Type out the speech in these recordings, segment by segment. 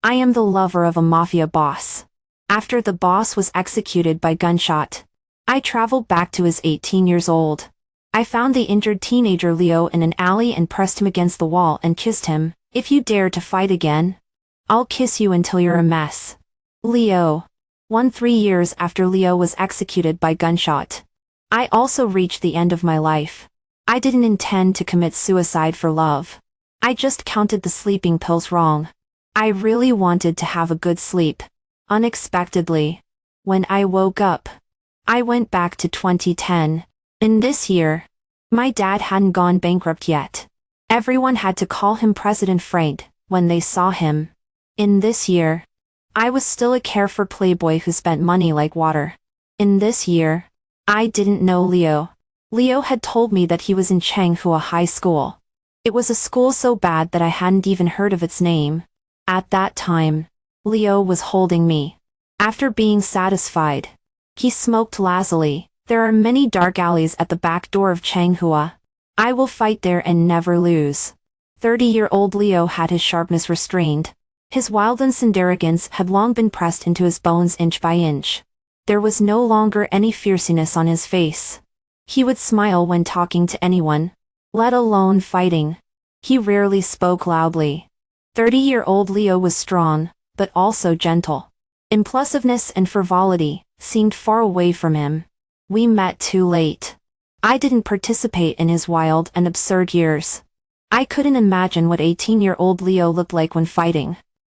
I am the lover of a mafia boss. After the boss was executed by gunshot, I traveled back to his 18 years old. I found the injured teenager Leo in an alley and pressed him against the wall and kissed him. If you dare to fight again, I'll kiss you until you're a mess. Leo. 3 years after Leo was executed by gunshot, I also reached the end of my life. I didn't intend to commit suicide for love. I just counted the sleeping pills wrong. I really wanted to have a good sleep. Unexpectedly, when I woke up, I went back to 2010. In this year, my dad hadn't gone bankrupt yet. Everyone had to call him President Frank when they saw him. In this year, I was still a carefree playboy who spent money like water. In this year, I didn't know Leo. Leo had told me that he was in Changhua High School. It was a school so bad that I hadn't even heard of its name. At that time, Leo was holding me. After being satisfied, he smoked lazily. There are many dark alleys at the back door of Changhua. I will fight there and never lose. 30-year-old Leo had his sharpness restrained. His wildness and arrogance had long been pressed into his bones inch by inch. There was no longer any fierceness on his face. He would smile when talking to anyone, let alone fighting. He rarely spoke loudly. 30-year-old Leo was strong, but also gentle. Impulsiveness and frivolity seemed far away from him. We met too late. I didn't participate in his wild and absurd years. I couldn't imagine what 18-year-old Leo looked like when fighting.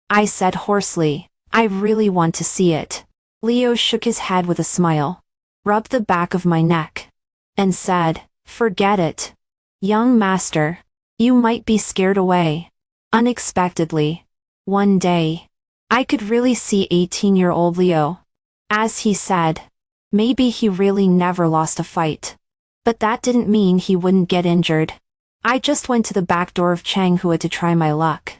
I said hoarsely, I really want to see it. Leo shook his head with a smile, rubbed the back of my neck, and said, forget it. Young master, you might be scared away. Unexpectedly, one day, I could really see 18-year-old Leo. As he said, maybe he really never lost a fight. But that didn't mean he wouldn't get injured. I just went to the back door of Changhua to try my luck.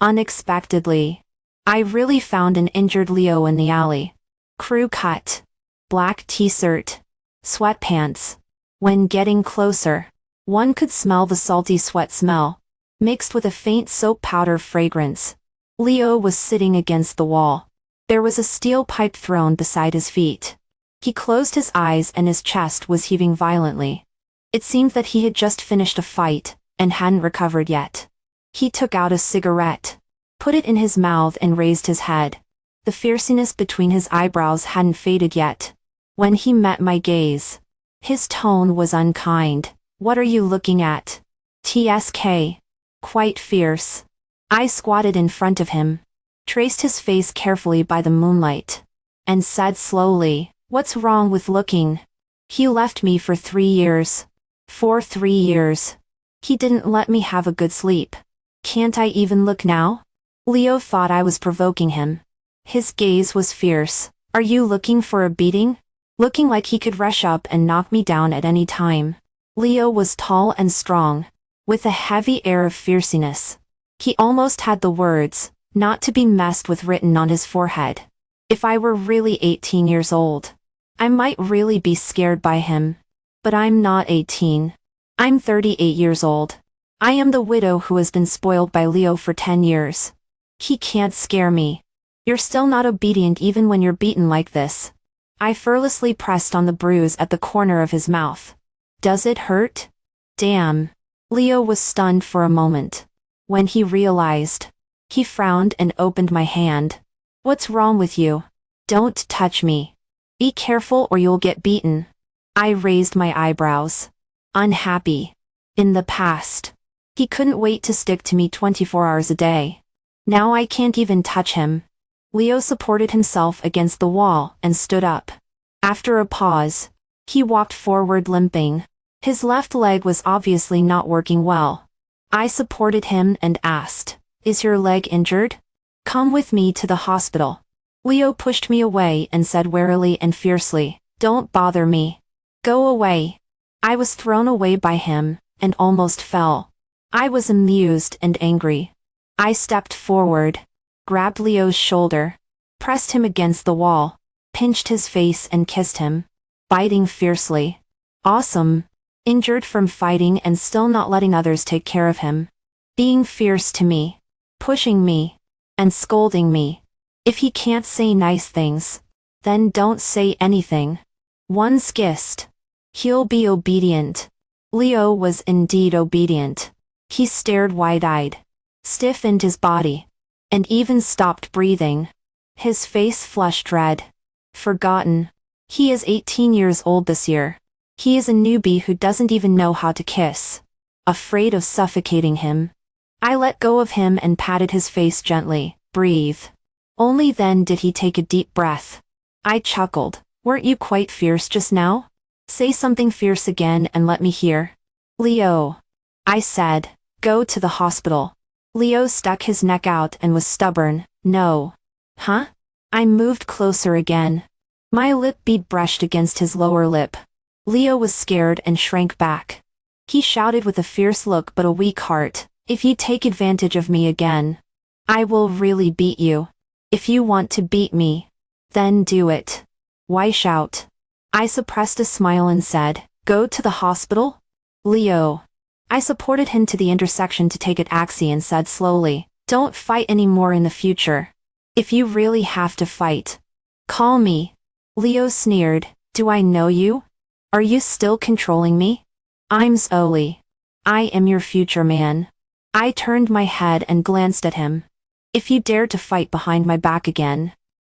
Unexpectedly, I really found an injured Leo in the alley. Crew cut, black t-shirt, sweatpants. When getting closer, one could smell the salty sweat smell, mixed with a faint soap powder fragrance. Leo was sitting against the wall. There was a steel pipe thrown beside his feet. He closed his eyes and his chest was heaving violently. It seemed that he had just finished a fight, and hadn't recovered yet. He took out a cigarette, put it in his mouth and raised his head. The fierceness between his eyebrows hadn't faded yet. When he met my gaze, his tone was unkind. What are you looking at? TSK. Quite fierce. I squatted in front of him, traced his face carefully by the moonlight, and said slowly, what's wrong with looking? He left me for 3 years. For 3 years. He didn't let me have a good sleep. Can't I even look now? Leo thought I was provoking him. His gaze was fierce. Are you looking for a beating? Looking like he could rush up and knock me down at any time. Leo was tall and strong, with a heavy air of fierceness. He almost had the words, not to be messed with written on his forehead. If I were really 18 years old, I might really be scared by him. But I'm not 18. I'm 38 years old. I am the widow who has been spoiled by Leo for 10 years. He can't scare me. You're still not obedient even when you're beaten like this. I fearlessly pressed on the bruise at the corner of his mouth. Does it hurt? Damn. Leo was stunned for a moment. When he realized, he frowned and opened my hand. What's wrong with you? Don't touch me. Be careful or you'll get beaten. I raised my eyebrows. Unhappy. In the past, he couldn't wait to stick to me 24 hours a day. Now I can't even touch him. Leo supported himself against the wall and stood up. After a pause, he walked forward limping. His left leg was obviously not working well. I supported him and asked, is your leg injured? Come with me to the hospital. Leo pushed me away and said warily and fiercely, don't bother me. Go away. I was thrown away by him, and almost fell. I was amused and angry. I stepped forward, grabbed Leo's shoulder, pressed him against the wall, pinched his face and kissed him, biting fiercely. Awesome. Injured from fighting and still not letting others take care of him. Being fierce to me. Pushing me. and scolding me. If he can't say nice things, then don't say anything. One's kissed. He'll be obedient. Leo was indeed obedient. He stared wide-eyed, stiffened his body, and even stopped breathing. His face flushed red. Forgotten. He is 18 years old this year. He is a newbie who doesn't even know how to kiss. Afraid of suffocating him, I let go of him and patted his face gently. Breathe. Only then did he take a deep breath. I chuckled. Weren't you quite fierce just now? Say something fierce again and let me hear. Leo. I said. Go to the hospital. Leo stuck his neck out and was stubborn. No. Huh? I moved closer again. My lip bead brushed against his lower lip. Leo was scared and shrank back. He shouted with a fierce look but a weak heart, if you take advantage of me again, I will really beat you. If you want to beat me, then do it. Why shout? I suppressed a smile and said, go to the hospital? Leo. I supported him to the intersection to take a taxi and said slowly, don't fight anymore in the future. If you really have to fight, call me. Leo sneered, do I know you? Are you still controlling me? I'm Zoe. I am your future man. I turned my head and glanced at him. If you dare to fight behind my back again,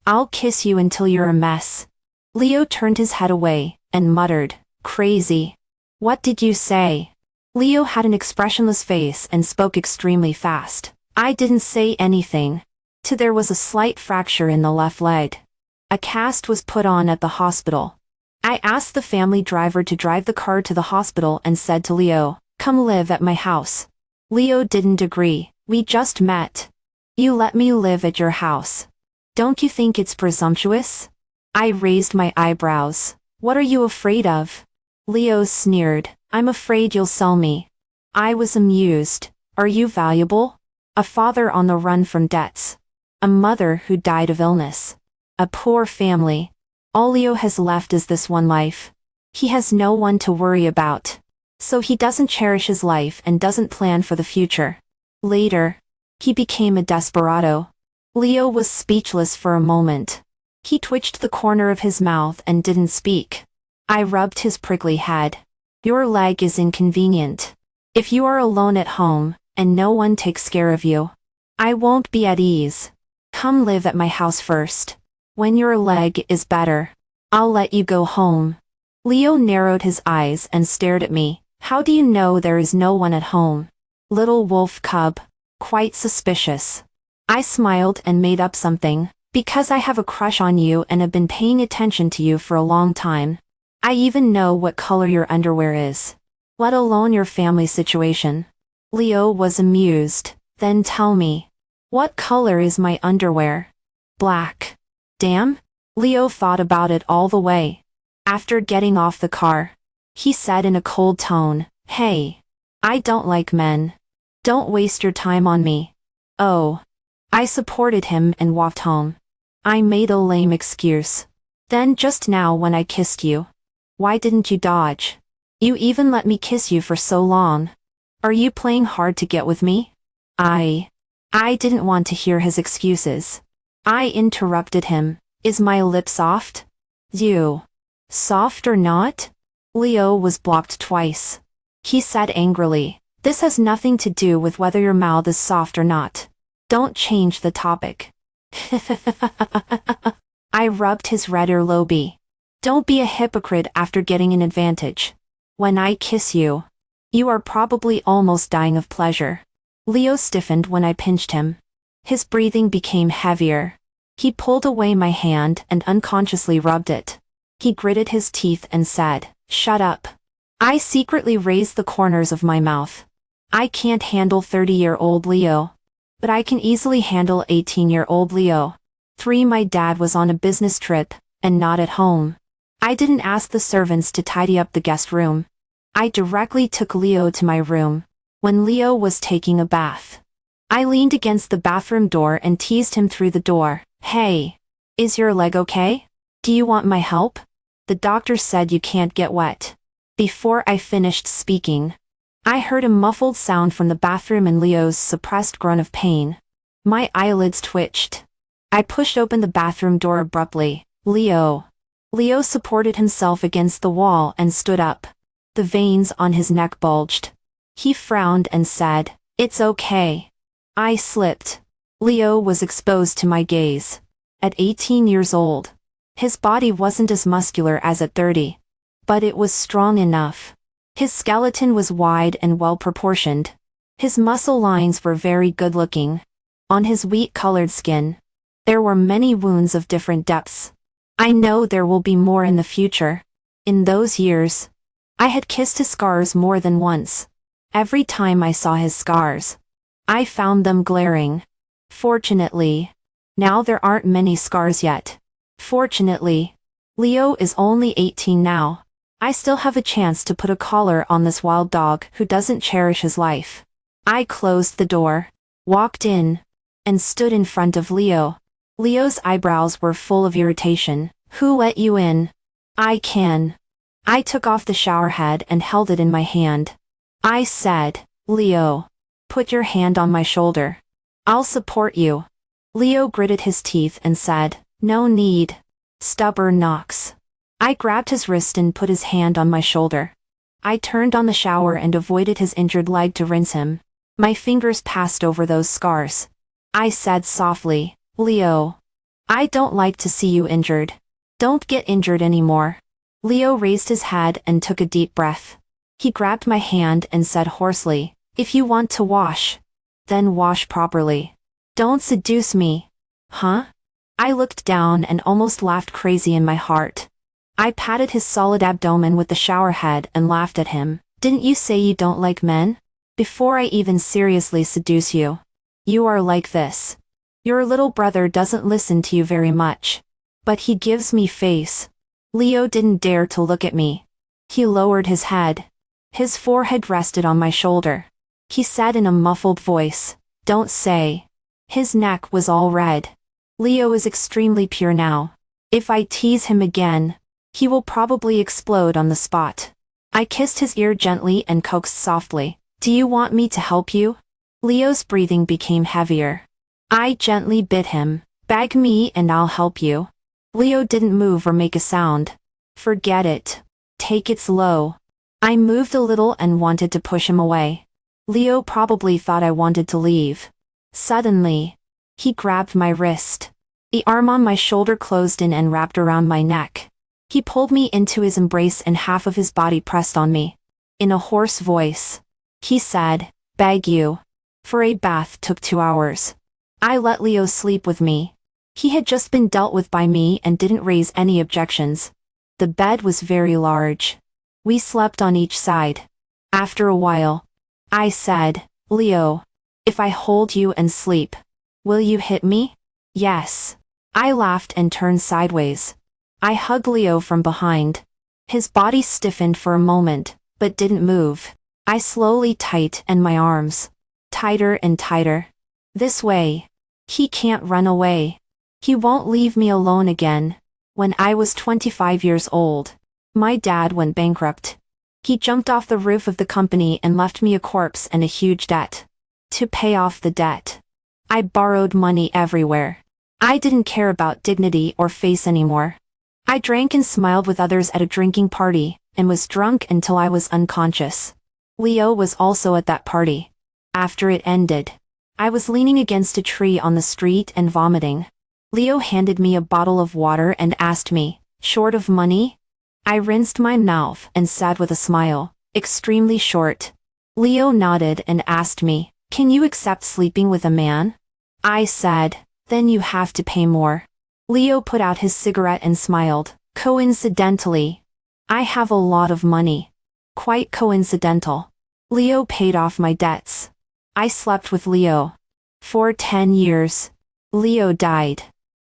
I'll kiss you until you're a mess. Leo turned his head away and muttered, crazy. What did you say? Leo had an expressionless face and spoke extremely fast. I didn't say anything. There was a slight fracture in the left leg. A cast was put on at the hospital. I asked the family driver to drive the car to the hospital and said to Leo, come live at my house. Leo didn't agree. We just met. You let me live at your house. Don't you think it's presumptuous? I raised my eyebrows. What are you afraid of? Leo sneered. I'm afraid you'll sell me. I was amused. Are you valuable? A father on the run from debts. A mother who died of illness. A poor family. All Leo has left is this one life. He has no one to worry about. So he doesn't cherish his life and doesn't plan for the future. Later, he became a desperado. Leo was speechless for a moment. He twitched the corner of his mouth and didn't speak. I rubbed his prickly head. Your leg is inconvenient. If you are alone at home, and no one takes care of you, I won't be at ease. Come live at my house first. When your leg is better, I'll let you go home. Leo narrowed his eyes and stared at me. How do you know there is no one at home? Little wolf cub. Quite suspicious. I smiled and made up something. Because I have a crush on you and have been paying attention to you for a long time. I even know what color your underwear is. Let alone your family situation. Leo was amused. Then tell me. What color is my underwear? Black. Damn. Leo thought about it all the way. After getting off the car, he said in a cold tone, hey. I don't like men. Don't waste your time on me. Oh. I supported him and walked home. I made a lame excuse. Then just now when I kissed you. Why didn't you dodge? You even let me kiss you for so long. Are you playing hard to get with me? I didn't want to hear his excuses. I interrupted him. Is my lip soft? You. Soft or not? Leo was blocked twice. He said angrily, this has nothing to do with whether your mouth is soft or not. Don't change the topic. I rubbed his red earlobe. Don't be a hypocrite after getting an advantage. When I kiss you, you are probably almost dying of pleasure. Leo stiffened when I pinched him. His breathing became heavier. He pulled away my hand and unconsciously rubbed it. He gritted his teeth and said, shut up. I secretly raised the corners of my mouth. I can't handle 30-year-old Leo. But I can easily handle 18-year-old Leo. 3. My dad was on a business trip, and not at home. I didn't ask the servants to tidy up the guest room. I directly took Leo to my room. When Leo was taking a bath, I leaned against the bathroom door and teased him through the door. Hey. Is your leg okay? Do you want my help? The doctor said you can't get wet. Before I finished speaking, I heard a muffled sound from the bathroom and Leo's suppressed groan of pain. My eyelids twitched. I pushed open the bathroom door abruptly. Leo. Leo supported himself against the wall and stood up. The veins on his neck bulged. He frowned and said, "It's okay." I slipped. Leo was exposed to my gaze. At 18 years old. His body wasn't as muscular as at 30. But it was strong enough. His skeleton was wide and well-proportioned. His muscle lines were very good-looking. On his wheat-colored skin, there were many wounds of different depths. I know there will be more in the future. In those years, I had kissed his scars more than once. Every time I saw his scars, I found them glaring. Fortunately, now there aren't many scars yet. Fortunately, Leo is only 18 now. I still have a chance to put a collar on this wild dog who doesn't cherish his life. I closed the door, walked in, and stood in front of Leo. Leo's eyebrows were full of irritation. "Who let you in?" "I can." I took off the shower head and held it in my hand. I said, "Leo, put your hand on my shoulder. I'll support you." Leo gritted his teeth and said, "No need. Stubborn Knox." I grabbed his wrist and put his hand on my shoulder. I turned on the shower and avoided his injured leg to rinse him. My fingers passed over those scars. I said softly, "Leo, I don't like to see you injured. Don't get injured anymore." Leo raised his head and took a deep breath. He grabbed my hand and said hoarsely, "If you want to wash, then wash properly. Don't seduce me." "Huh?" I looked down and almost laughed crazy in my heart. I patted his solid abdomen with the shower head and laughed at him. "Didn't you say you don't like men? Before I even seriously seduce you, you are like this. Your little brother doesn't listen to you very much. But he gives me face." Leo didn't dare to look at me. He lowered his head. His forehead rested on my shoulder. He said in a muffled voice, "Don't say." His neck was all red. "Leo is extremely pure now. If I tease him again, he will probably explode on the spot." I kissed his ear gently and coaxed softly, "Do you want me to help you?" Leo's breathing became heavier. I gently bit him, "Bag me and I'll help you." Leo didn't move or make a sound. "Forget it. Take it slow." I moved a little and wanted to push him away. Leo probably thought I wanted to leave. Suddenly, he grabbed my wrist. The arm on my shoulder closed in and wrapped around my neck. He pulled me into his embrace and half of his body pressed on me. In a hoarse voice, he said, "Beg you." For a bath took 2 hours. I let Leo sleep with me. He had just been dealt with by me and didn't raise any objections. The bed was very large. We slept on each side. After a while, I said, "Leo, if I hold you and sleep, will you hit me?" "Yes." I laughed and turned sideways. I hugged Leo from behind. His body stiffened for a moment, but didn't move. I slowly tightened my arms. Tighter and tighter. This way. He can't run away. He won't leave me alone again. When I was 25 years old, my dad went bankrupt. He jumped off the roof of the company and left me a corpse and a huge debt. To pay off the debt, I borrowed money everywhere. I didn't care about dignity or face anymore. I drank and smiled with others at a drinking party, and was drunk until I was unconscious. Leo was also at that party. After it ended, I was leaning against a tree on the street and vomiting. Leo handed me a bottle of water and asked me, "Short of money?" I rinsed my mouth and said with a smile, "Extremely short." Leo nodded and asked me, "Can you accept sleeping with a man?" I said, "Then you have to pay more." Leo put out his cigarette and smiled. "Coincidentally, I have a lot of money." Quite coincidental. Leo paid off my debts. I slept with Leo for 10 years. Leo died.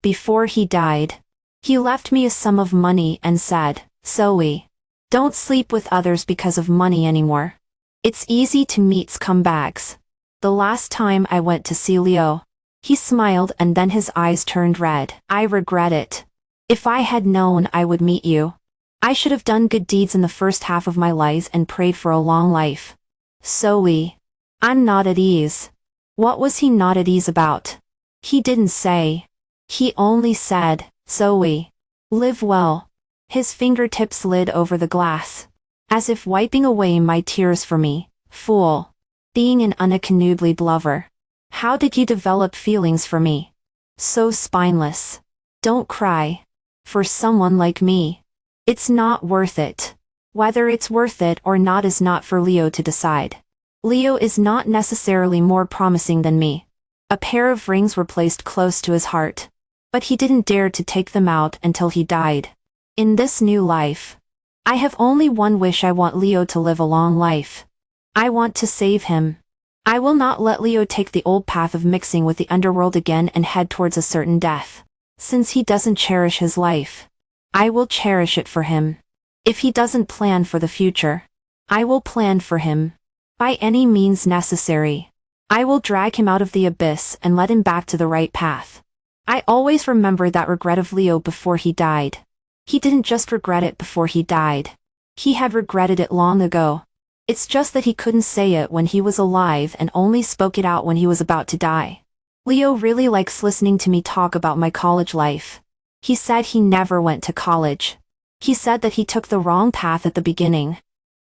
Before he died, he left me a sum of money and said, "Zoe, don't sleep with others because of money anymore. It's easy to meet scumbags." The last time I went to see Leo, he smiled and then his eyes turned red. "I regret it. If I had known I would meet you, I should have done good deeds in the first half of my life and prayed for a long life." "Zoe." I'm not at ease. What was he not at ease about? He didn't say. He only said, Zoe. Live well. His fingertips slid over the glass, as if wiping away my tears for me. Fool. Being an unaccompanied lover. How did you develop feelings for me? So spineless. Don't cry. For someone like me. It's not worth it. Whether it's worth it or not is not for Leo to decide. Leo is not necessarily more promising than me. A pair of rings were placed close to his heart, but he didn't dare to take them out until he died. In this new life, I have only one wish. I want Leo to live a long life. I want to save him. I will not let Leo take the old path of mixing with the underworld again and head towards a certain death. Since he doesn't cherish his life, I will cherish it for him. If he doesn't plan for the future, I will plan for him. By any means necessary. I will drag him out of the abyss and let him back to the right path. I always remember that regret of Leo before he died. He didn't just regret it before he died. He had regretted it long ago. It's just that he couldn't say it when he was alive and only spoke it out when he was about to die. Leo really likes listening to me talk about my college life. He said he never went to college. He said that he took the wrong path at the beginning.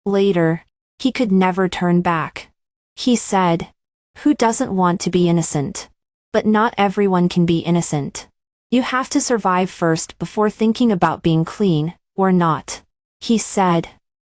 Later, he could never turn back. He said, "Who doesn't want to be innocent? But not everyone can be innocent. You have to survive first before thinking about being clean, or not." He said,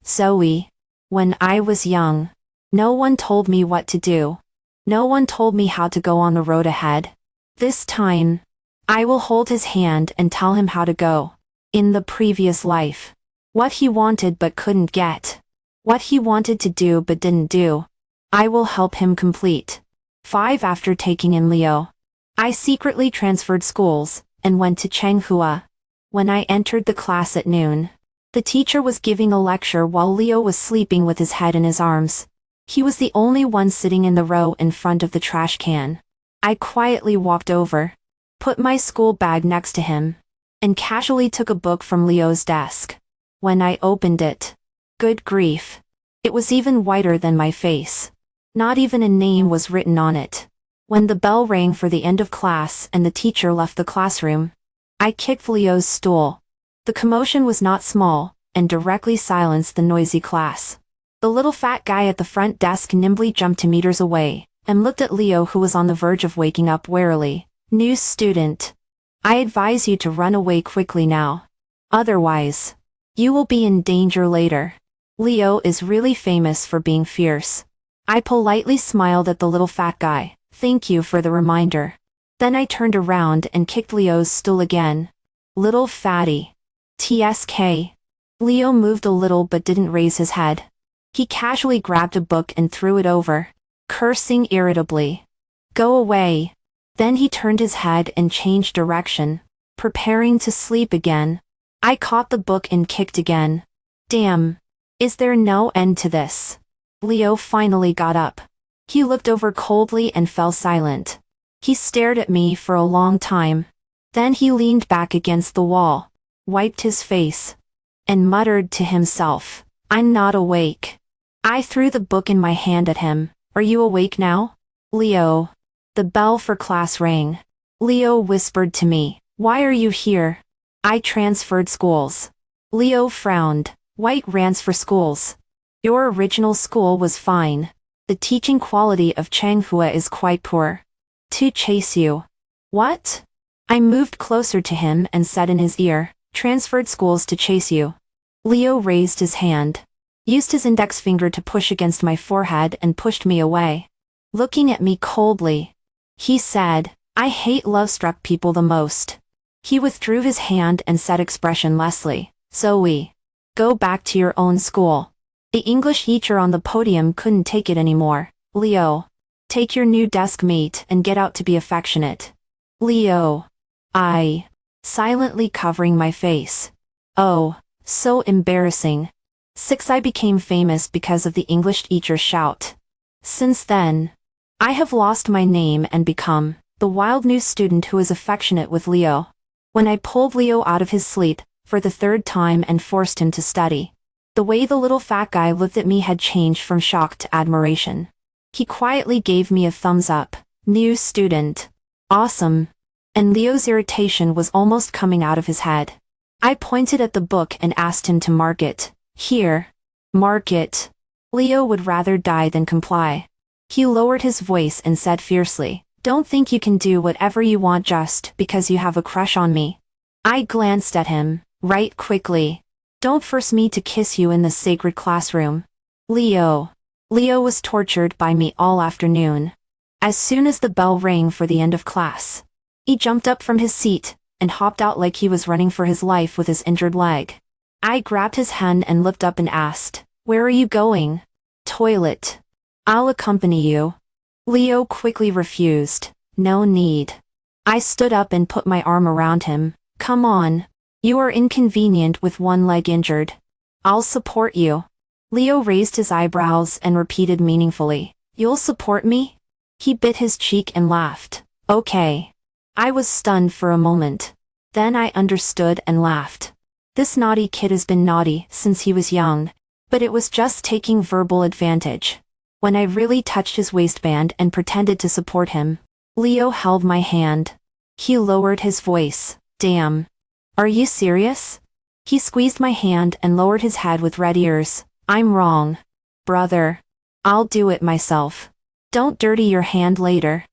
"Zoe, when I was young, no one told me what to do. No one told me how to go on the road ahead. This time, I will hold his hand and tell him how to go. In the previous life, what he wanted but couldn't get. What he wanted to do but didn't do. I will help him complete." 5. After taking in Leo, I secretly transferred schools and went to Changhua. When I entered the class at noon, the teacher was giving a lecture while Leo was sleeping with his head in his arms. He was the only one sitting in the row in front of the trash can. I quietly walked over, put my school bag next to him, and casually took a book from Leo's desk. When I opened it, good grief, it was even whiter than my face. Not even a name was written on it. When the bell rang for the end of class and the teacher left the classroom, I kicked Leo's stool. The commotion was not small, and directly silenced the noisy class. The little fat guy at the front desk nimbly jumped 2 meters away, and looked at Leo, who was on the verge of waking up warily. "New student. I advise you to run away quickly now. Otherwise, you will be in danger later. Leo is really famous for being fierce." I politely smiled at the little fat guy. "Thank you for the reminder." Then I turned around and kicked Leo's stool again. "Little fatty. TSK. Leo moved a little but didn't raise his head. He casually grabbed a book and threw it over, cursing irritably. "Go away." Then he turned his head and changed direction, preparing to sleep again. I caught the book and kicked again. Damn. Is there no end to this? Leo finally got up. He looked over coldly and fell silent. He stared at me for a long time. Then he leaned back against the wall, wiped his face, and muttered to himself, "I'm not awake." I threw the book in my hand at him. "Are you awake now, Leo?" The bell for class rang. Leo whispered to me, "Why are you here?" "I transferred schools." Leo frowned. "White rants for schools. Your original school was fine. The teaching quality of Changhua is quite poor. To chase you." "What?" I moved closer to him and said in his ear, "Transferred schools to chase you." Leo raised his hand, used his index finger to push against my forehead and pushed me away. Looking at me coldly, he said, "I hate love-struck people the most." He withdrew his hand and said expressionlessly, "Zoe, go back to your own school." The English teacher on the podium couldn't take it anymore. "Leo, take your new desk mate and get out to be affectionate." "Leo." I, silently covering my face. Oh, so embarrassing. 6. I became famous because of the English teacher's shout. Since then, I have lost my name and become the wild new student who is affectionate with Leo. When I pulled Leo out of his sleep for the 3rd time and forced him to study, the way the little fat guy looked at me had changed from shock to admiration. He quietly gave me a thumbs up. "New student. Awesome. And Leo's irritation was almost coming out of his head. I pointed at the book and asked him to mark it. Here. Mark it. Leo would rather die than comply. He lowered his voice and said fiercely, "Don't think you can do whatever you want just because you have a crush on me." I glanced at him. Write quickly. Don't force me to kiss you in the sacred classroom. Leo. Leo was tortured by me all afternoon. As soon as the bell rang for the end of class, he jumped up from his seat and hopped out like he was running for his life with his injured leg. I grabbed his hand and looked up and asked, "Where are you going?" "Toilet." "I'll accompany you." Leo quickly refused. "No need." I stood up and put my arm around him. "Come on. You are inconvenient with one leg injured. I'll support you." Leo raised his eyebrows and repeated meaningfully, "You'll support me?" He bit his cheek and laughed. "Okay." I was stunned for a moment. Then I understood and laughed. This naughty kid has been naughty since he was young, but it was just taking verbal advantage. When I really touched his waistband and pretended to support him, Leo held my hand. He lowered his voice. "Damn. Are you serious?" He squeezed my hand and lowered his head with red ears. "I'm wrong. Brother. I'll do it myself. Don't dirty your hand later."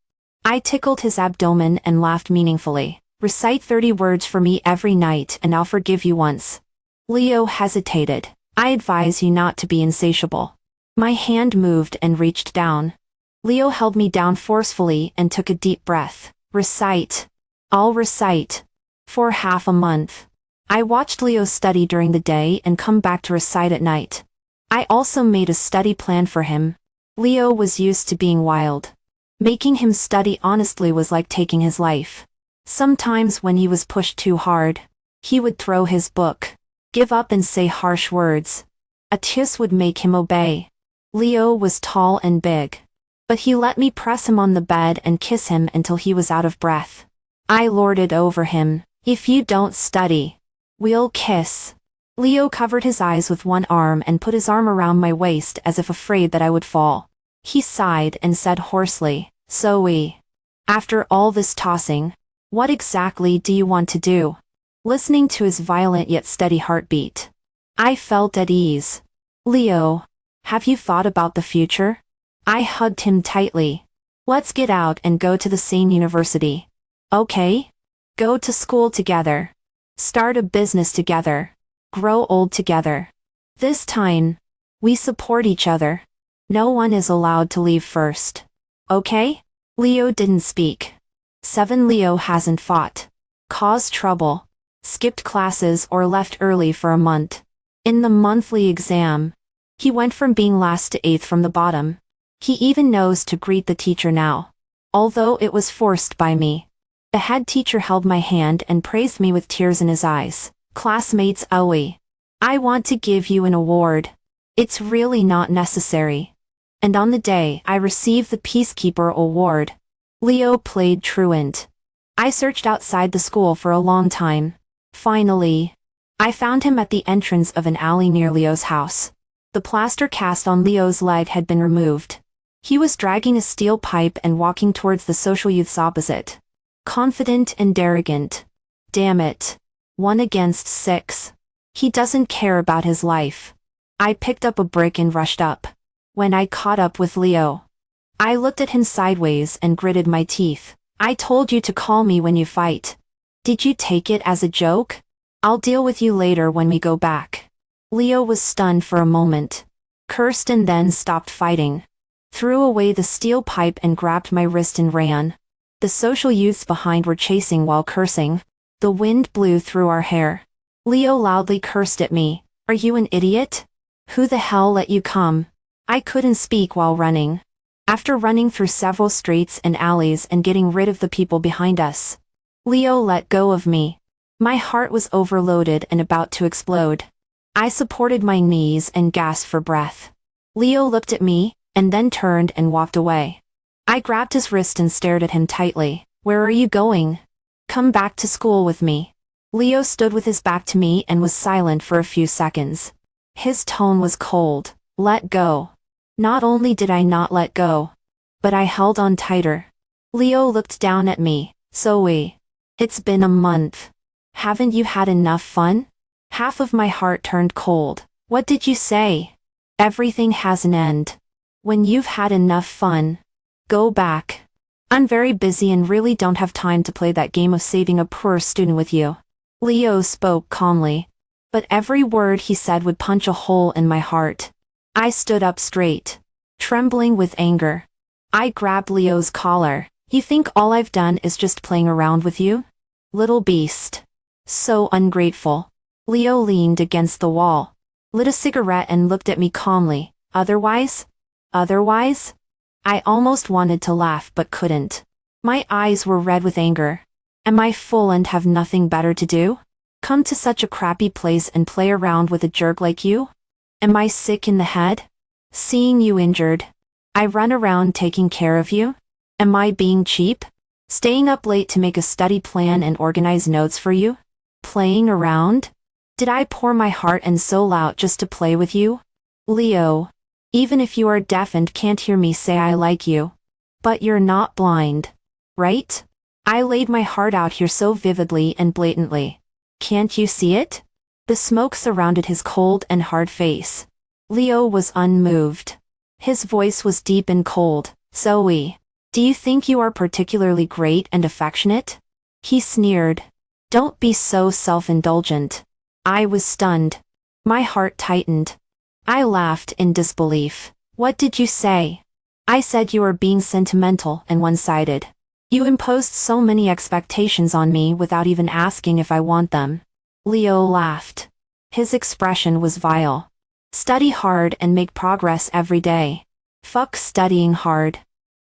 I tickled his abdomen and laughed meaningfully. "Recite 30 words for me every night and I'll forgive you once." Leo hesitated. "I advise you not to be insatiable." My hand moved and reached down. Leo held me down forcefully and took a deep breath. "Recite." "I'll recite." For half a month. I watched Leo study during the day and come back to recite at night. I also made a study plan for him. Leo was used to being wild. Making him study honestly was like taking his life. Sometimes when he was pushed too hard, he would throw his book, give up and say harsh words. A kiss would make him obey. Leo was tall and big, but he let me press him on the bed and kiss him until he was out of breath. I lorded over him. "If you don't study, we'll kiss." Leo covered his eyes with one arm and put his arm around my waist as if afraid that I would fall. He sighed and said hoarsely, "Zoe, after all this tossing, what exactly do you want to do?" Listening to his violent yet steady heartbeat, I felt at ease. "Leo, have you thought about the future?" I hugged him tightly. "Let's get out and go to the same university. Okay? Go to school together. Start a business together. Grow old together. This time, we support each other. No one is allowed to leave first. Okay?" Leo didn't speak. 7 Leo hasn't fought, caused trouble, skipped classes or left early for a month. In the monthly exam, he went from being last to 8th from the bottom. He even knows to greet the teacher now. Although it was forced by me. The head teacher held my hand and praised me with tears in his eyes. "Classmates Zoe, I want to give you an award. It's really not necessary." And on the day I received the Peacekeeper Award, Leo played truant. I searched outside the school for a long time. Finally, I found him at the entrance of an alley near Leo's house. The plaster cast on Leo's leg had been removed. He was dragging a steel pipe and walking towards the social youths opposite. Confident and arrogant. Damn it. 1 against 6. He doesn't care about his life. I picked up a brick and rushed up. When I caught up with Leo, I looked at him sideways and gritted my teeth. "I told you to call me when you fight. Did you take it as a joke? I'll deal with you later when we go back." Leo was stunned for a moment, cursed and then stopped fighting, threw away the steel pipe and grabbed my wrist and ran. The social youths behind were chasing while cursing. The wind blew through our hair. Leo loudly cursed at me. "Are you an idiot? Who the hell let you come?" I couldn't speak while running. After running through several streets and alleys and getting rid of the people behind us, Leo let go of me. My heart was overloaded and about to explode. I supported my knees and gasped for breath. Leo looked at me, and then turned and walked away. I grabbed his wrist and stared at him tightly. "Where are you going?" "Come back to school with me." Leo stood with his back to me and was silent for a few seconds. His tone was cold. "Let go." Not only did I not let go, but I held on tighter. Leo looked down at me. Zoe. It's been a month. Haven't you had enough fun? Half of my heart turned cold. What did you say? Everything has an end. When you've had enough fun, go back. I'm very busy and really don't have time to play that game of saving a poor student with you. Leo spoke calmly, but every word he said would punch a hole in my heart. I stood up straight, trembling with anger. I grabbed Leo's collar. You think all I've done is just playing around with you? Little beast. So ungrateful. Leo leaned against the wall, lit a cigarette and looked at me calmly. Otherwise? Otherwise? I almost wanted to laugh but couldn't. My eyes were red with anger. Am I full and have nothing better to do? Come to such a crappy place and play around with a jerk like you? Am I sick in the head? Seeing you injured, I run around taking care of you? Am I being cheap? Staying up late to make a study plan and organize notes for you? Playing around? Did I pour my heart and soul out just to play with you? Leo, even if you are deaf and can't hear me say I like you. But you're not blind, right? I laid my heart out here so vividly and blatantly. Can't you see it? The smoke surrounded his cold and hard face. Leo was unmoved. His voice was deep and cold. Zoe, do you think you are particularly great and affectionate? He sneered. Don't be so self-indulgent. I was stunned. My heart tightened. I laughed in disbelief. What did you say? I said you were being sentimental and one-sided. You imposed so many expectations on me without even asking if I want them. Leo laughed. His expression was vile. Study hard and make progress every day. Fuck studying hard.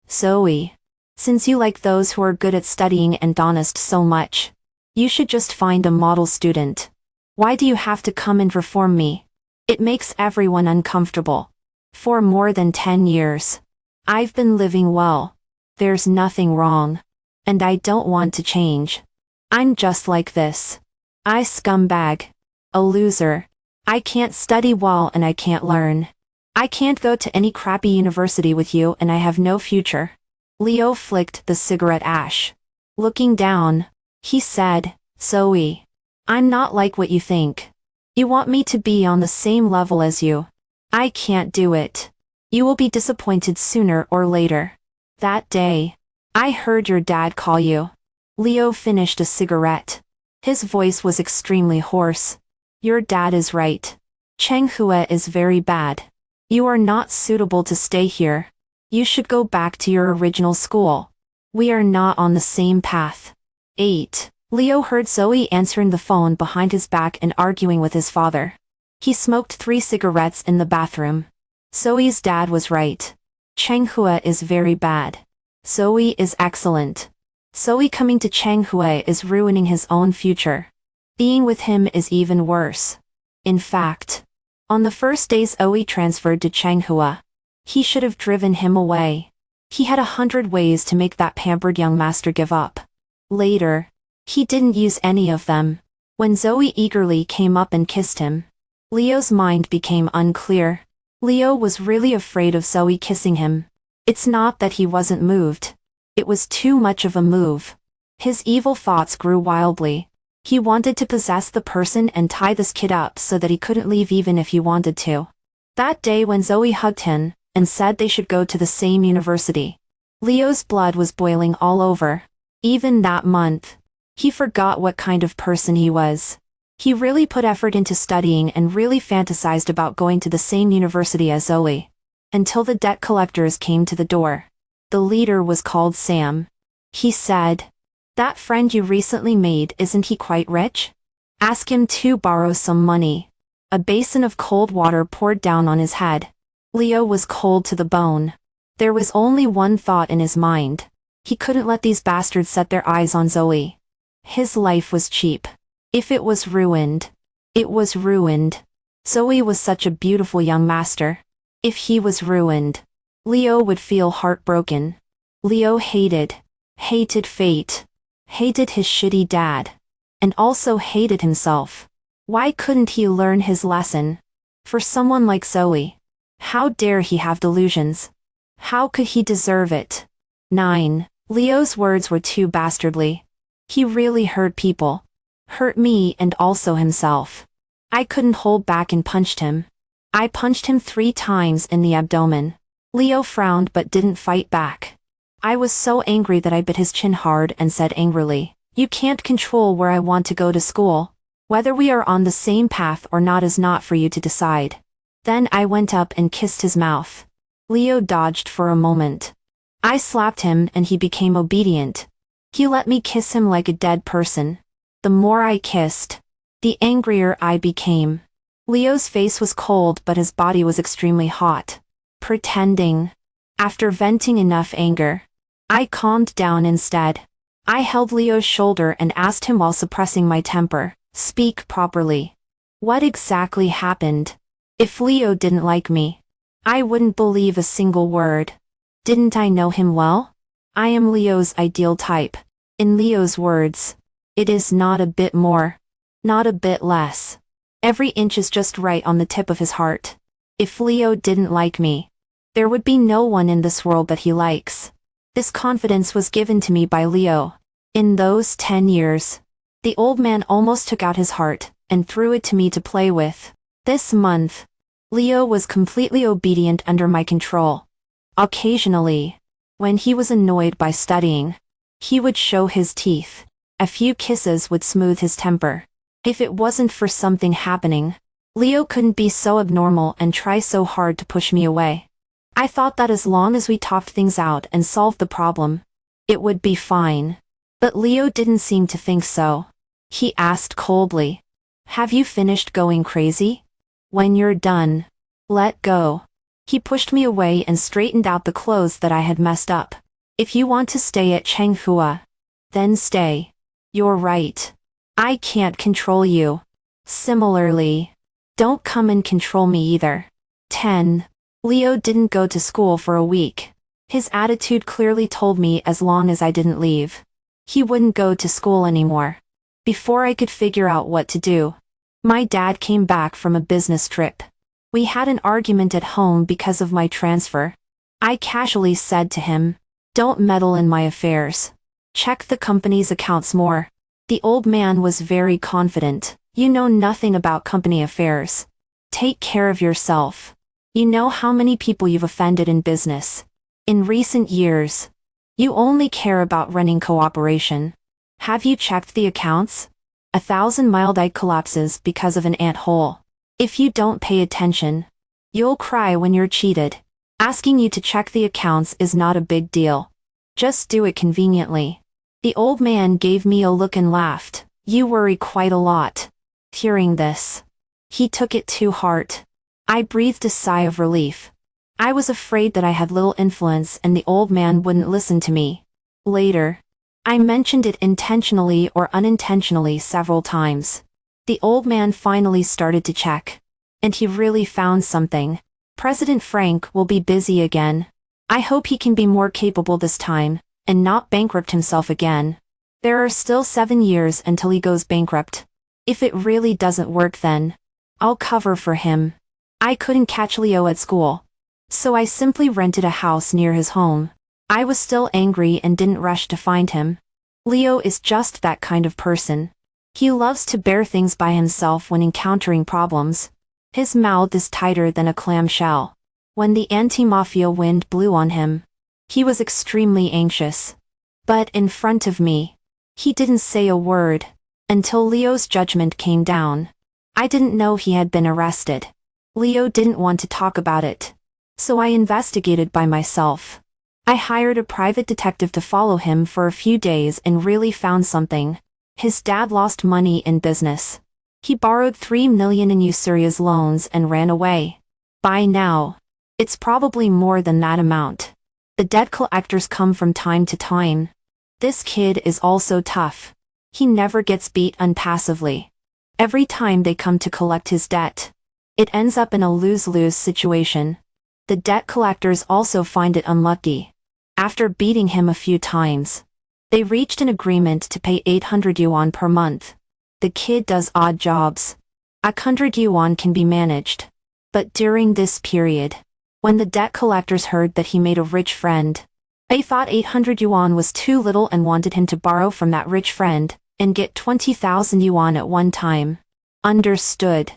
Zoe, since you like those who are good at studying and honest so much, you should just find a model student. Why do you have to come and reform me? It makes everyone uncomfortable. For more than 10 years, I've been living well. There's nothing wrong. And I don't want to change. I'm just like this. I scumbag. A loser. I can't study well and I can't learn. I can't go to any crappy university with you and I have no future. Leo flicked the cigarette ash. Looking down, he said, Zoe, I'm not like what you think. You want me to be on the same level as you. I can't do it. You will be disappointed sooner or later. That day, I heard your dad call you. Leo finished a cigarette. His voice was extremely hoarse. Your dad is right. Chenghua is very bad. You are not suitable to stay here. You should go back to your original school. We are not on the same path. 8. Leo heard Zoe answering the phone behind his back and arguing with his father. He smoked 3 cigarettes in the bathroom. Zoe's dad was right. Chenghua is very bad. Zoe is excellent. Zoe coming to Chenghua is ruining his own future. Being with him is even worse. In fact, on the first day Zoe transferred to Chenghua, he should have driven him away. He had 100 ways to make that pampered young master give up. Later, he didn't use any of them. When Zoe eagerly came up and kissed him, Leo's mind became unclear. Leo was really afraid of Zoe kissing him. It's not that he wasn't moved. It was too much of a move. His evil thoughts grew wildly. He wanted to possess the person and tie this kid up so that he couldn't leave even if he wanted to. That day when Zoe hugged him and said they should go to the same university, Leo's blood was boiling all over. Even that month, he forgot what kind of person he was. He really put effort into studying and really fantasized about going to the same university as Zoe. Until the debt collectors came to the door. The leader was called Sam. He said, "That friend you recently made, isn't he quite rich? Ask him to borrow some money." A basin of cold water poured down on his head. Leo was cold to the bone. There was only one thought in his mind. He couldn't let these bastards set their eyes on Zoe. His life was cheap. If it was ruined, it was ruined. Zoe was such a beautiful young master. If he was ruined, Leo would feel heartbroken. Leo hated fate, hated his shitty dad, and also hated himself. Why couldn't he learn his lesson? For someone like Zoe, how dare he have delusions? How could he deserve it? 9. Leo's words were too bastardly. He really hurt people. Hurt me and also himself. I couldn't hold back and punched him. I punched him 3 times in the abdomen. Leo frowned but didn't fight back. I was so angry that I bit his chin hard and said angrily, "You can't control where I want to go to school. Whether we are on the same path or not is not for you to decide." Then I went up and kissed his mouth. Leo dodged for a moment. I slapped him and he became obedient. He let me kiss him like a dead person. The more I kissed, the angrier I became. Leo's face was cold but his body was extremely hot. Pretending. After venting enough anger, I calmed down instead. I held Leo's shoulder and asked him while suppressing my temper, "Speak properly. What exactly happened?" If Leo didn't like me, I wouldn't believe a single word. Didn't I know him well? I am Leo's ideal type. In Leo's words, it is not a bit more, not a bit less. Every inch is just right on the tip of his heart. If Leo didn't like me, there would be no one in this world that he likes. This confidence was given to me by Leo. In those 10 years, the old man almost took out his heart and threw it to me to play with. This month, Leo was completely obedient under my control. Occasionally, when he was annoyed by studying, he would show his teeth. A few kisses would smooth his temper. If it wasn't for something happening, Leo couldn't be so abnormal and try so hard to push me away. I thought that as long as we talked things out and solved the problem, it would be fine. But Leo didn't seem to think so. He asked coldly, "Have you finished going crazy? When you're done, let go." He pushed me away and straightened out the clothes that I had messed up. "If you want to stay at Chenghua, then stay. You're right. I can't control you. Similarly, don't come and control me either." 10. Leo didn't go to school for a week. His attitude clearly told me as long as I didn't leave, he wouldn't go to school anymore. Before I could figure out what to do, my dad came back from a business trip. We had an argument at home because of my transfer. I casually said to him, "Don't meddle in my affairs. Check the company's accounts more." The old man was very confident. "You know nothing about company affairs. Take care of yourself. You know how many people you've offended in business. In recent years, you only care about running cooperation. Have you checked the accounts? 1,000 mild collapses because of an ant hole. If you don't pay attention, you'll cry when you're cheated. Asking you to check the accounts is not a big deal. Just do it conveniently." The old man gave me a look and laughed. "You worry quite a lot." Hearing this, he took it to heart. I breathed a sigh of relief. I was afraid that I had little influence and the old man wouldn't listen to me. Later, I mentioned it intentionally or unintentionally several times. The old man finally started to check. And he really found something. President Frank will be busy again. I hope he can be more capable this time, and not bankrupt himself again. There are still 7 years until he goes bankrupt. If it really doesn't work then, I'll cover for him. I couldn't catch Leo at school, so I simply rented a house near his home. I was still angry and didn't rush to find him. Leo is just that kind of person. He loves to bear things by himself when encountering problems. His mouth is tighter than a clamshell. When the anti-mafia wind blew on him, he was extremely anxious. But in front of me, he didn't say a word, until Leo's judgment came down. I didn't know he had been arrested. Leo didn't want to talk about it, so I investigated by myself. I hired a private detective to follow him for a few days and really found something. His dad lost money in business. He borrowed 3 million in usurious loans and ran away. By now, it's probably more than that amount. The debt collectors come from time to time. This kid is also tough. He never gets beat unpassively. Every time they come to collect his debt, it ends up in a lose-lose situation. The debt collectors also find it unlucky. After beating him a few times, they reached an agreement to pay 800 yuan per month. The kid does odd jobs. 100 yuan can be managed. But during this period, when the debt collectors heard that he made a rich friend, I thought 800 yuan was too little and wanted him to borrow from that rich friend, and get 20,000 yuan at one time. Understood.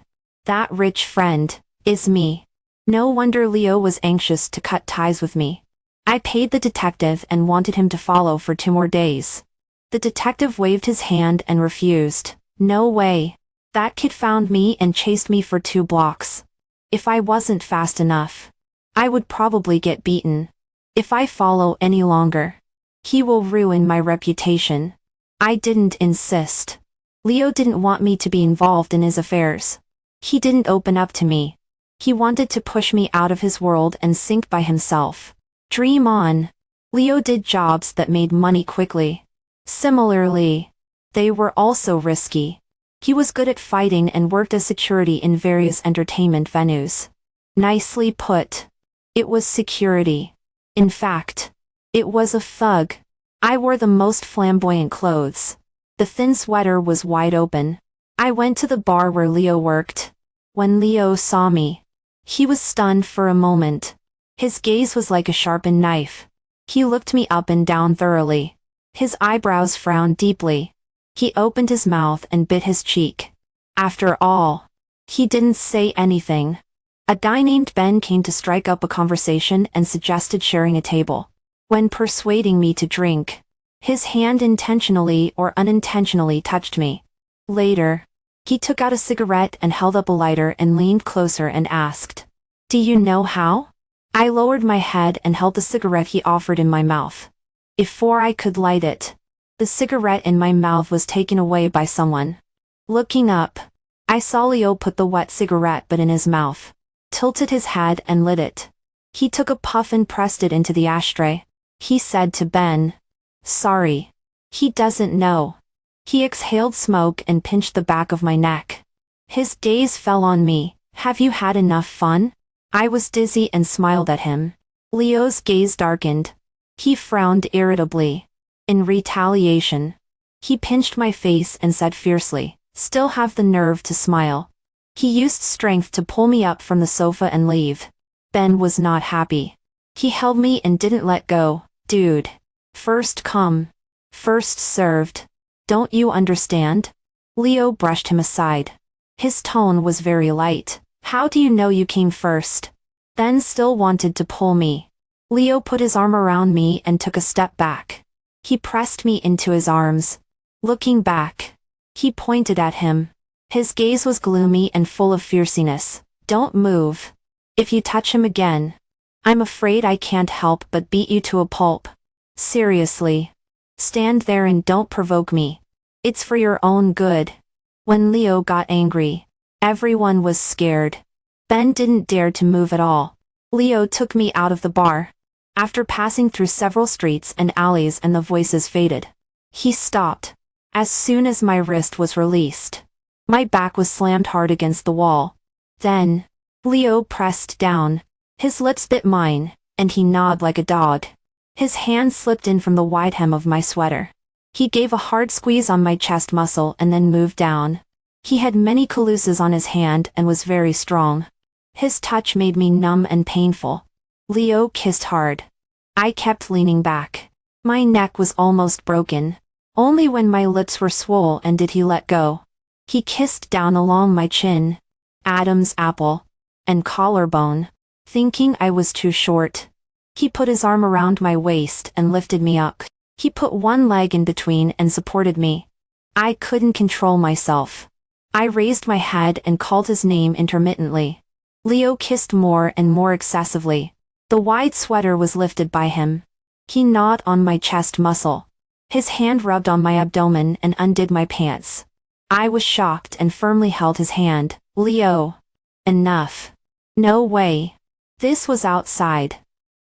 That rich friend is me. No wonder Leo was anxious to cut ties with me. I paid the detective and wanted him to follow for 2 more days. The detective waved his hand and refused. No way. That kid found me and chased me for 2 blocks. If I wasn't fast enough, I would probably get beaten. If I follow any longer, he will ruin my reputation. I didn't insist. Leo didn't want me to be involved in his affairs. He didn't open up to me. He wanted to push me out of his world and sink by himself. Dream on. Leo did jobs that made money quickly. Similarly, they were also risky. He was good at fighting and worked as security in various entertainment venues. Nicely put. It was security. In fact, it was a thug. I wore the most flamboyant clothes. The thin sweater was wide open. I went to the bar where Leo worked. When Leo saw me, he was stunned for a moment. His gaze was like a sharpened knife. He looked me up and down thoroughly. His eyebrows frowned deeply. He opened his mouth and bit his cheek. After all, he didn't say anything. A guy named Ben came to strike up a conversation and suggested sharing a table. When persuading me to drink, his hand intentionally or unintentionally touched me. Later, he took out a cigarette and held up a lighter and leaned closer and asked, "Do you know how?" I lowered my head and held the cigarette he offered in my mouth. Before I could light it, the cigarette in my mouth was taken away by someone. Looking up, I saw Leo put the wet cigarette butt in his mouth, tilted his head and lit it. He took a puff and pressed it into the ashtray. He said to Ben, "Sorry. He doesn't know." He exhaled smoke and pinched the back of my neck. His gaze fell on me. "Have you had enough fun?" I was dizzy and smiled at him. Leo's gaze darkened. He frowned irritably. In retaliation, he pinched my face and said fiercely, "Still have the nerve to smile." He used strength to pull me up from the sofa and leave. Ben was not happy. He held me and didn't let go. "Dude. First come, first served. Don't you understand?" Leo brushed him aside. His tone was very light. "How do you know you came first?" Ben still wanted to pull me. Leo put his arm around me and took a step back. He pressed me into his arms. Looking back, he pointed at him. His gaze was gloomy and full of fierceness. "Don't move. If you touch him again, I'm afraid I can't help but beat you to a pulp. Seriously. Stand there and don't provoke me. It's for your own good." When Leo got angry, everyone was scared. Ben didn't dare to move at all. Leo took me out of the bar. After passing through several streets and alleys and the voices faded, he stopped. As soon as my wrist was released, my back was slammed hard against the wall. Then, Leo pressed down. His lips bit mine, and he gnawed like a dog. His hand slipped in from the wide hem of my sweater. He gave a hard squeeze on my chest muscle and then moved down. He had many calluses on his hand and was very strong. His touch made me numb and painful. Leo kissed hard. I kept leaning back. My neck was almost broken. Only when my lips were swollen and did he let go. He kissed down along my chin, Adam's apple, and collarbone. Thinking I was too short, he put his arm around my waist and lifted me up. He put one leg in between and supported me. I couldn't control myself. I raised my head and called his name intermittently. Leo kissed more and more excessively. The wide sweater was lifted by him. He gnawed on my chest muscle. His hand rubbed on my abdomen and undid my pants. I was shocked and firmly held his hand. "Leo. Enough. No way. This was outside.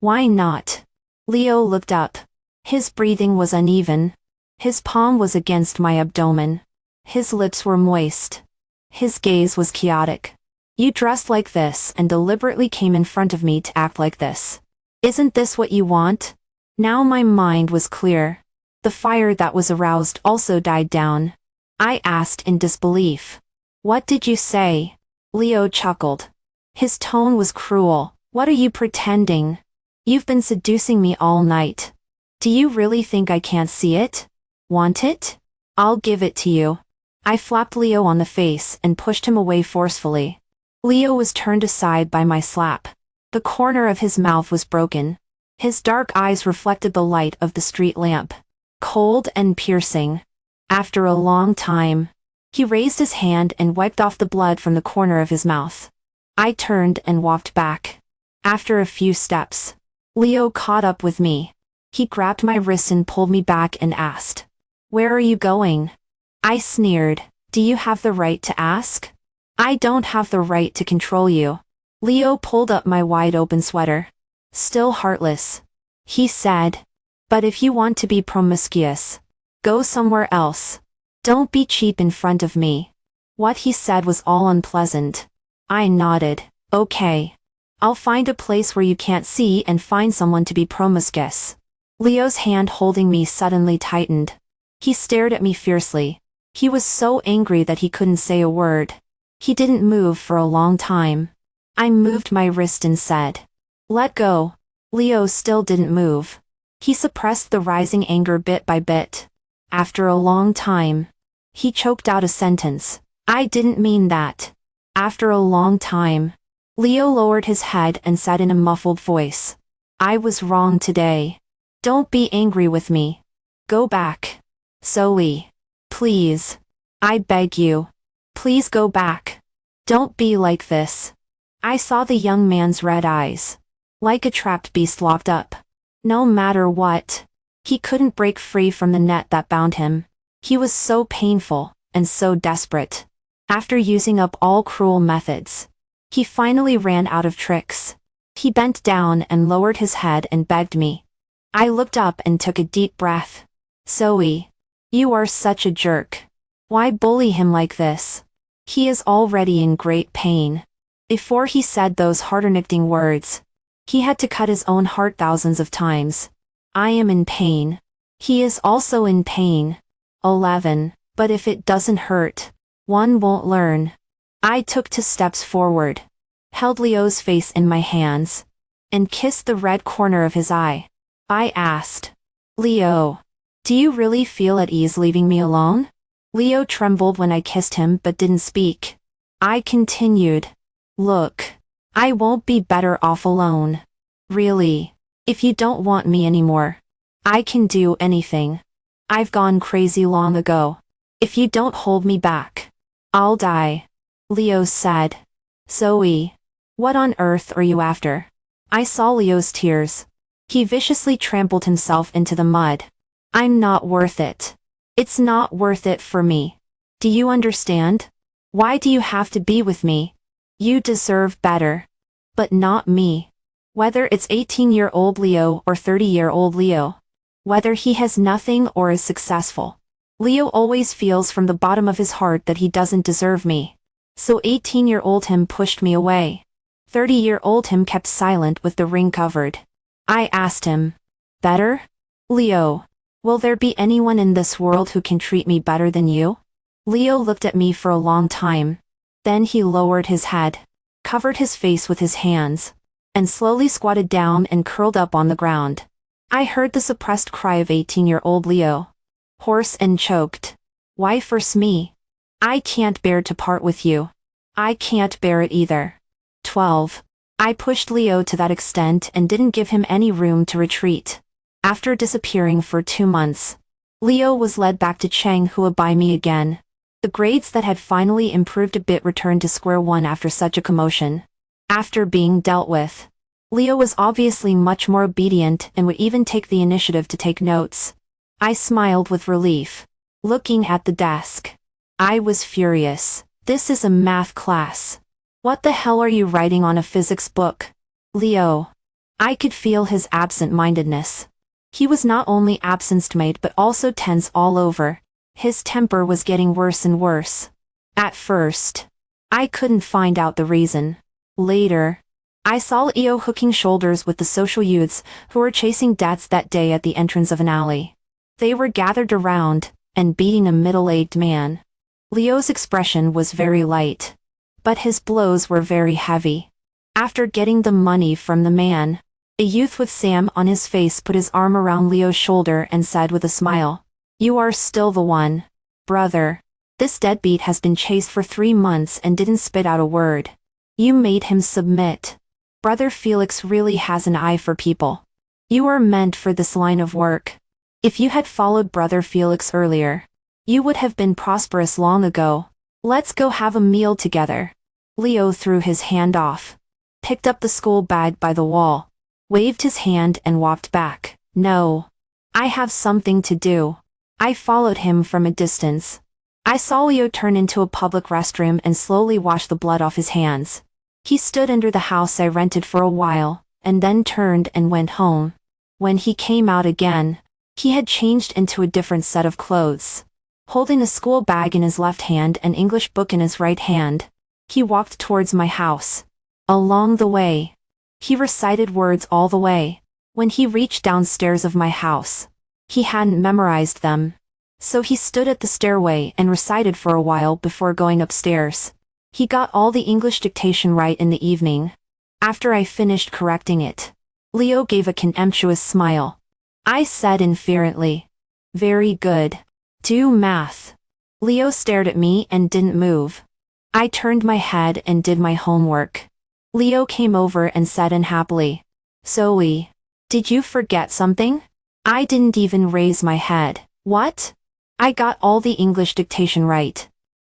Why not?" Leo looked up. His breathing was uneven. His palm was against my abdomen. His lips were moist. His gaze was chaotic. "You dressed like this and deliberately came in front of me to act like this. Isn't this what you want?" Now my mind was clear. The fire that was aroused also died down. I asked in disbelief, "What did you say?" Leo chuckled. His tone was cruel. "What are you pretending? You've been seducing me all night. Do you really think I can't see it? Want it? I'll give it to you. I slapped Leo on the face and pushed him away forcefully. Leo was turned aside by my slap. The corner of his mouth was broken. His dark eyes reflected the light of the street lamp. Cold and piercing. After a long time, he raised his hand and wiped off the blood from the corner of his mouth. I turned and walked back. After a few steps, Leo caught up with me. He grabbed my wrist and pulled me back and asked, "Where are you going?" I sneered. "Do you have the right to ask?" "I don't have the right to control you." Leo pulled up my wide-open sweater. "Still heartless," he said. "But if you want to be promiscuous, go somewhere else. Don't be cheap in front of me." What he said was all unpleasant. I nodded. "Okay. I'll find a place where you can't see and find someone to be promiscuous." Leo's hand holding me suddenly tightened. He stared at me fiercely. He was so angry that he couldn't say a word. He didn't move for a long time. I moved my wrist and said, "Let go." Leo still didn't move. He suppressed the rising anger bit by bit. After a long time, he choked out a sentence. "I didn't mean that." After a long time, Leo lowered his head and said in a muffled voice, "I was wrong today. Don't be angry with me. Go back. Zoe. Please. I beg you. Please go back. Don't be like this." I saw the young man's red eyes. Like a trapped beast locked up. No matter what, he couldn't break free from the net that bound him. He was so painful, and so desperate. After using up all cruel methods, he finally ran out of tricks. He bent down and lowered his head and begged me. I looked up and took a deep breath. "Zoe, you are such a jerk. Why bully him like this? He is already in great pain." Before he said those heart-wrenching words, he had to cut his own heart thousands of times. I am in pain. He is also in pain. 11. But if it doesn't hurt, one won't learn. I took 2 steps forward, held Leo's face in my hands, and kissed the red corner of his eye. I asked, "Leo, do you really feel at ease leaving me alone?" Leo trembled when I kissed him but didn't speak. I continued, "Look, I won't be better off alone. Really. If you don't want me anymore, I can do anything. I've gone crazy long ago. If you don't hold me back, I'll die." Leo said, "Zoe, what on earth are you after?" I saw Leo's tears. He viciously trampled himself into the mud. "I'm not worth it. It's not worth it for me. Do you understand? Why do you have to be with me? You deserve better. But not me. Whether it's 18-year-old Leo or 30-year-old Leo. Whether he has nothing or is successful. Leo always feels from the bottom of his heart that he doesn't deserve me. So 18-year-old him pushed me away. 30-year-old him kept silent with the ring covered. I asked him, "Better? Leo, will there be anyone in this world who can treat me better than you?" Leo looked at me for a long time. Then he lowered his head, covered his face with his hands, and slowly squatted down and curled up on the ground. I heard the suppressed cry of 18-year-old Leo. Hoarse and choked. "Why first me? I can't bear to part with you. I can't bear it either." 12. I pushed Leo to that extent and didn't give him any room to retreat. After disappearing for 2 months, Leo was led back to Changhua by me again. The grades that had finally improved a bit returned to square one after such a commotion. After being dealt with, Leo was obviously much more obedient and would even take the initiative to take notes. I smiled with relief, looking at the desk. I was furious. This is a math class. What the hell are you writing on a physics book, Leo? I could feel his absent-mindedness. He was not only absent-minded but also tense all over. His temper was getting worse and worse. At first, I couldn't find out the reason. Later, I saw Leo hooking shoulders with the social youths who were chasing dads that day at the entrance of an alley. They were gathered around and beating a middle-aged man. Leo's expression was very light, but his blows were very heavy. After getting the money from the man, A youth with Sam on his face put his arm around Leo's shoulder and said with a smile, "You are still the one. Brother. This deadbeat has been chased for 3 months and didn't spit out a word. You made him submit. Brother Felix really has an eye for people. You are meant for this line of work. If you had followed Brother Felix earlier, you would have been prosperous long ago. Let's go have a meal together." Leo threw his hand off, picked up the school bag by the wall, waved his hand and walked back. "No. I have something to do." I followed him from a distance. I saw Leo turn into a public restroom and slowly wash the blood off his hands. He stood under the house I rented for a while, and then turned and went home. When he came out again, he had changed into a different set of clothes. Holding a school bag in his left hand and English book in his right hand, he walked towards my house. Along the way, he recited words all the way. When he reached downstairs of my house, he hadn't memorized them. So he stood at the stairway and recited for a while before going upstairs. He got all the English dictation right in the evening. After I finished correcting it, Leo gave a contemptuous smile. I said inferently, "Very good. Do math." Leo stared at me and didn't move. I turned my head and did my homework. Leo came over and said unhappily, "Zoe, did you forget something?" I didn't even raise my head. "What?" I got all the English dictation right.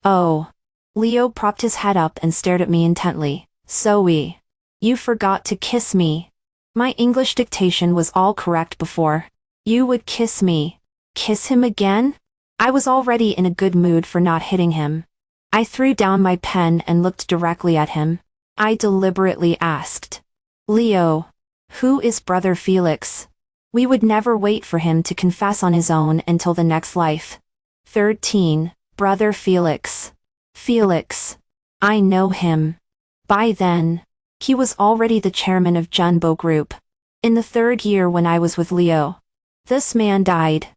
"Oh." Leo propped his head up and stared at me intently. "Zoe, you forgot to kiss me. My English dictation was all correct before. You would kiss me." Kiss him again? I was already in a good mood for not hitting him. I threw down my pen and looked directly at him. I deliberately asked, "Leo, who is Brother Felix?" We would never wait for him to confess on his own until the next life. 13. Brother Felix. Felix. I know him. By then, he was already the chairman of Junbo Group. In the 3rd year when I was with Leo, this man died.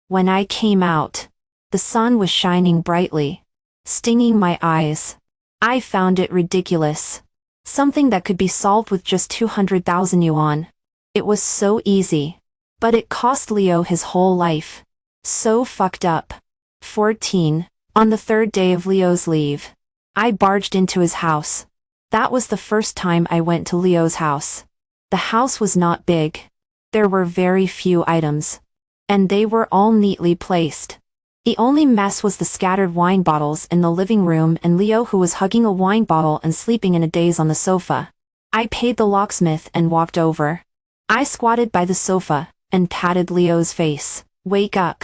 When I came out, the sun was shining brightly, stinging my eyes. I found it ridiculous. Something that could be solved with just 200,000 yuan. It was so easy. But it cost Leo his whole life. So fucked up. 14. On the 3rd day of Leo's leave, I barged into his house. That was the first time I went to Leo's house. The house was not big. There were very few items. And they were all neatly placed. The only mess was the scattered wine bottles in the living room and Leo who was hugging a wine bottle and sleeping in a daze on the sofa. I paid the locksmith and walked over. I squatted by the sofa and patted Leo's face. "Wake up."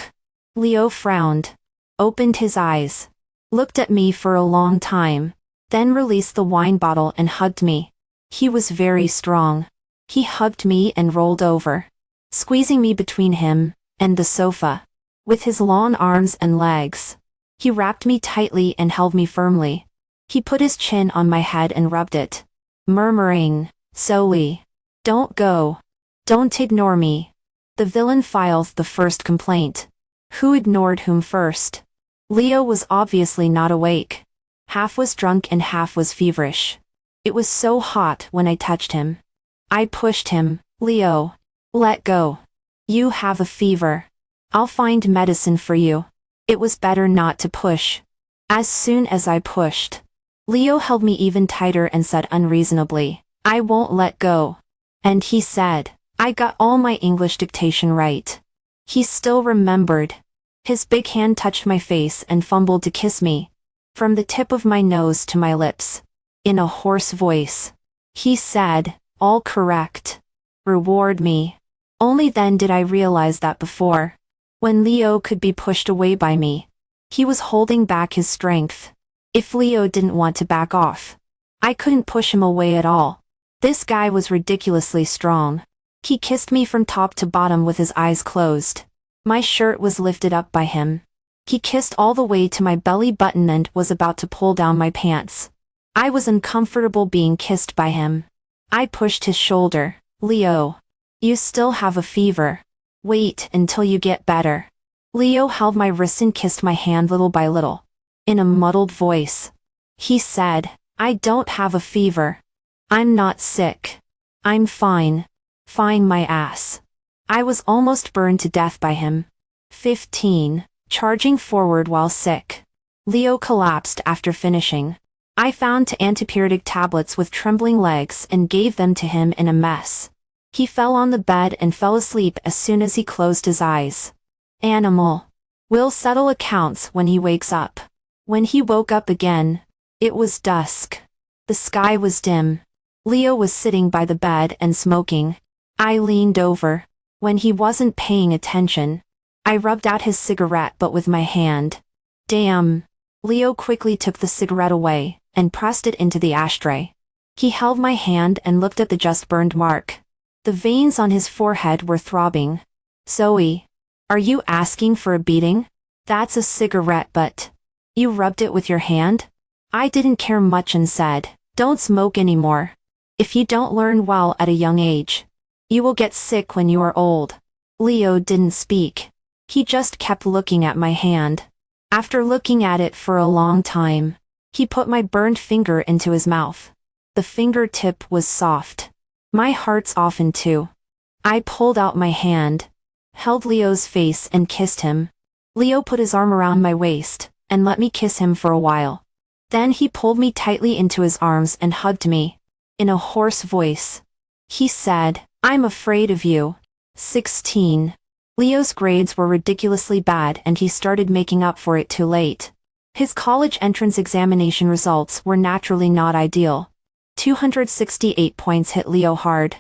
Leo frowned, opened his eyes, looked at me for a long time, then released the wine bottle and hugged me. He was very strong. He hugged me and rolled over, squeezing me between him and the sofa. With his long arms and legs, he wrapped me tightly and held me firmly. He put his chin on my head and rubbed it, murmuring, "Zoe, don't go. Don't ignore me." The villain filed the first complaint. Who ignored whom first? Leo was obviously not awake. Half was drunk and half was feverish. It was so hot when I touched him. I pushed him. "Leo, let go. You have a fever. I'll find medicine for you." It was better not to push. As soon as I pushed, Leo held me even tighter and said unreasonably, "I won't let go." And he said, I got all my English dictation right. He still remembered. His big hand touched my face and fumbled to kiss me, from the tip of my nose to my lips. In a hoarse voice, he said, "All correct. Reward me." Only then did I realize that before, when Leo could be pushed away by me, he was holding back his strength. If Leo didn't want to back off, I couldn't push him away at all. This guy was ridiculously strong. He kissed me from top to bottom with his eyes closed. My shirt was lifted up by him. He kissed all the way to my belly button and was about to pull down my pants. I was uncomfortable being kissed by him. I pushed his shoulder. "Leo, you still have a fever. Wait until you get better." Leo held my wrist and kissed my hand little by little. In a muddled voice, he said, "I don't have a fever. I'm not sick. I'm fine." Fine my ass. I was almost burned to death by him. 15. Charging forward while sick. Leo collapsed after finishing. I found two antipyretic tablets with trembling legs and gave them to him in a mess. He fell on the bed and fell asleep as soon as he closed his eyes. Animal. We'll settle accounts when he wakes up. When he woke up again, it was dusk. The sky was dim. Leo was sitting by the bed and smoking. I leaned over. When he wasn't paying attention, I rubbed out his cigarette but with my hand. Damn. Leo quickly took the cigarette away and pressed it into the ashtray. He held my hand and looked at the just burned mark. The veins on his forehead were throbbing. Zoe, are you asking for a beating? That's a cigarette, but you rubbed it with your hand? I didn't care much and said, don't smoke anymore. If you don't learn well at a young age, you will get sick when you are old. Leo didn't speak. He just kept looking at my hand. After looking at it for a long time, he put my burned finger into his mouth. The fingertip was soft. My heart's often too. I pulled out my hand, held Leo's face and kissed him. Leo put his arm around my waist and let me kiss him for a while. Then he pulled me tightly into his arms and hugged me. In a hoarse voice, he said, I'm afraid of you. 16. Leo's grades were ridiculously bad and he started making up for it too late. His college entrance examination results were naturally not ideal. 268 points hit Leo hard.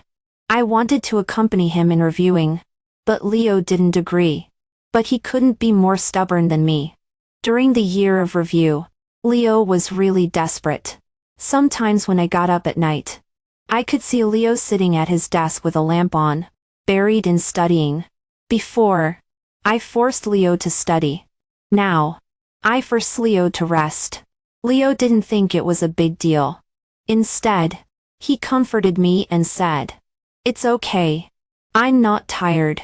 I wanted to accompany him in reviewing, but Leo didn't agree. But he couldn't be more stubborn than me. During the year of review, Leo was really desperate. Sometimes when I got up at night, I could see Leo sitting at his desk with a lamp on, buried in studying. Before, I forced Leo to study. Now, I force Leo to rest. Leo didn't think it was a big deal. Instead, he comforted me and said, it's okay. I'm not tired.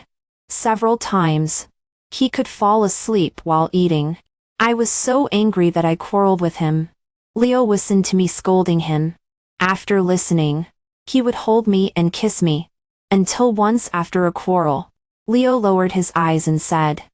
Several times, he could fall asleep while eating. I was so angry that I quarreled with him. Leo listened to me scolding him. After listening, he would hold me and kiss me. Until once after a quarrel, Leo lowered his eyes and said,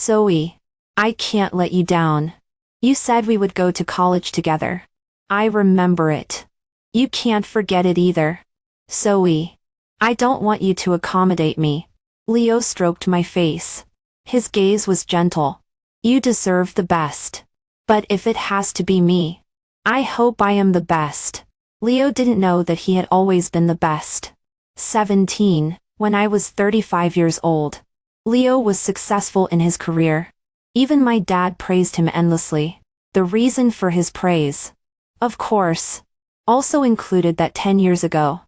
Zoe, I can't let you down. You said we would go to college together. I remember it. You can't forget it either. Zoe, I don't want you to accommodate me. Leo stroked my face. His gaze was gentle. You deserve the best. But if it has to be me, I hope I am the best. Leo didn't know that he had always been the best. 17. When I was 35 years old, Leo was successful in his career. Even my dad praised him endlessly. The reason for his praise, of course, also included that 10 years ago,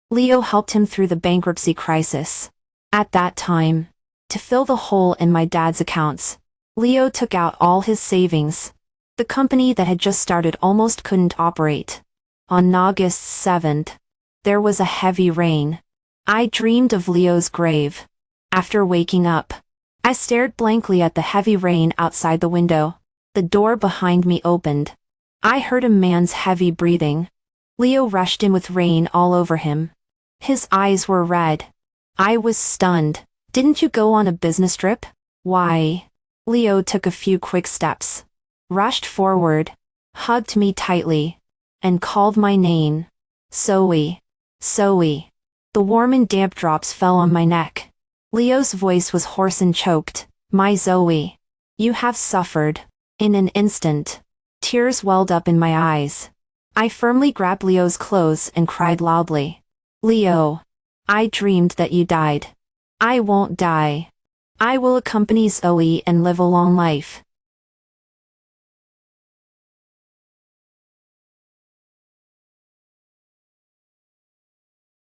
Leo helped him through the bankruptcy crisis. At that time, to fill the hole in my dad's accounts, Leo took out all his savings. The company that had just started almost couldn't operate. On August 7th, there was a heavy rain. I dreamed of Leo's grave. After waking up, I stared blankly at the heavy rain outside the window. The door behind me opened. I heard a man's heavy breathing. Leo rushed in with rain all over him. His eyes were red. I was stunned. Didn't you go on a business trip? Why? Leo took a few quick steps, rushed forward, hugged me tightly, and called my name. Zoe. Zoe. The warm and damp drops fell on my neck. Leo's voice was hoarse and choked. My Zoe. You have suffered. In an instant, tears welled up in my eyes. I firmly grabbed Leo's clothes and cried loudly. Leo. I dreamed that you died. I won't die. I will accompany Zoe and live a long life.